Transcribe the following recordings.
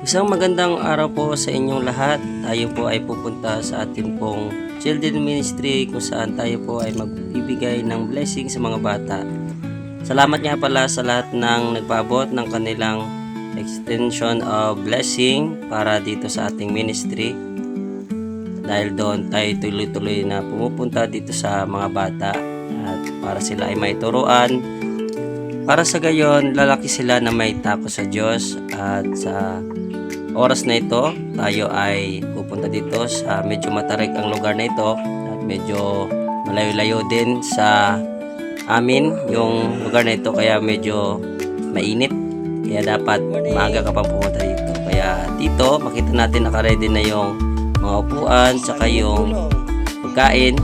Isang magandang araw po sa inyong lahat. Tayo po ay pupunta sa ating pong Children Ministry kung saan tayo po ay magbibigay ng blessing sa mga bata. Salamat nga pala sa lahat ng nagpaabot ng kanilang extension of blessing para dito sa ating ministry. Dahil doon tayo tuloy-tuloy na pumupunta dito sa mga bata at para sila ay may turuan. Para sa gayon, lalaki sila na may takot sa Diyos at sa oras na ito, tayo ay pupunta dito sa medyo matarik ang lugar na ito at medyo malayo-layo din sa amin yung lugar na ito kaya medyo mainit. Kaya dapat maaga ka pang pumunta dito. Kaya dito, makita natin nakaready na yung mga upuan saka yung pagkain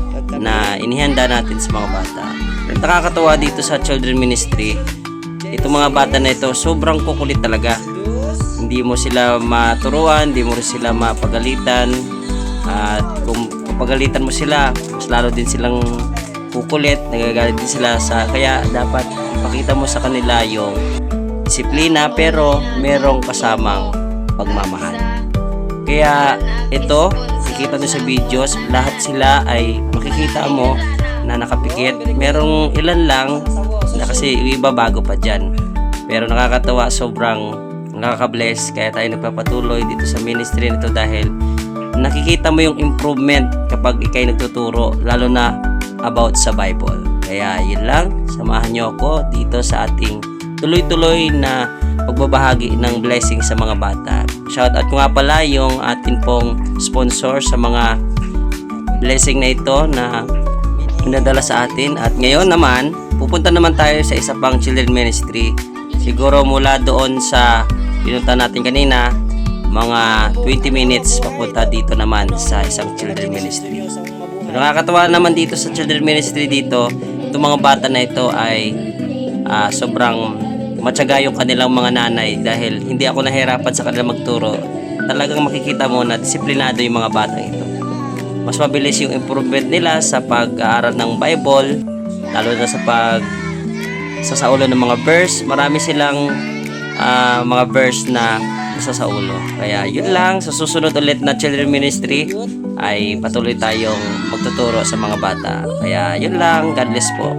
na inihanda natin sa mga bata. At nakakatuwa dito sa Children Ministry, itong mga bata na ito sobrang kukulit talaga. Hindi mo sila maturuan, hindi mo sila mapagalitan, at kung papagalitan mo sila, mas lalo din silang kukulit, nagagalit din sila kaya dapat ipakita mo sa kanila yung disiplina pero merong kasamang pagmamahal. Kaya ito, makikita nyo sa videos, lahat sila ay makikita mo na nakapikit. Merong ilan lang na kasi iba bago pa dyan. Pero nakakatawa, sobrang nakaka-bless. Kaya tayo nagpapatuloy dito sa ministry nito dahil nakikita mo yung improvement kapag ikay nagtuturo, lalo na about sa Bible. Kaya yun lang, samahan nyo ako dito sa ating tuloy-tuloy na pagbabahagi ng blessing sa mga bata. Shoutout ko nga pala yung atin pong sponsor sa mga blessing na ito na pinadala sa atin. At ngayon naman, pupunta naman tayo sa isa pang children ministry. Siguro mula doon sa pinunta natin kanina, mga 20 minutes papunta dito naman sa isang children ministry. So, nakakatawa naman dito sa children ministry dito, itong mga bata na ito ay sobrang matyaga yung kanilang mga nanay dahil hindi ako nahirapan sa kanila magturo. Talagang makikita mo na disiplinado yung mga bata ito. Mas mabilis yung improvement nila sa pag-aaral ng Bible, lalo na sa sasaulo ng mga verse. Marami silang mga verse na nasa sa ulo. Kaya yun lang, sa susunod ulit na children ministry ay patuloy tayong magtuturo sa mga bata. Kaya yun lang, God bless po.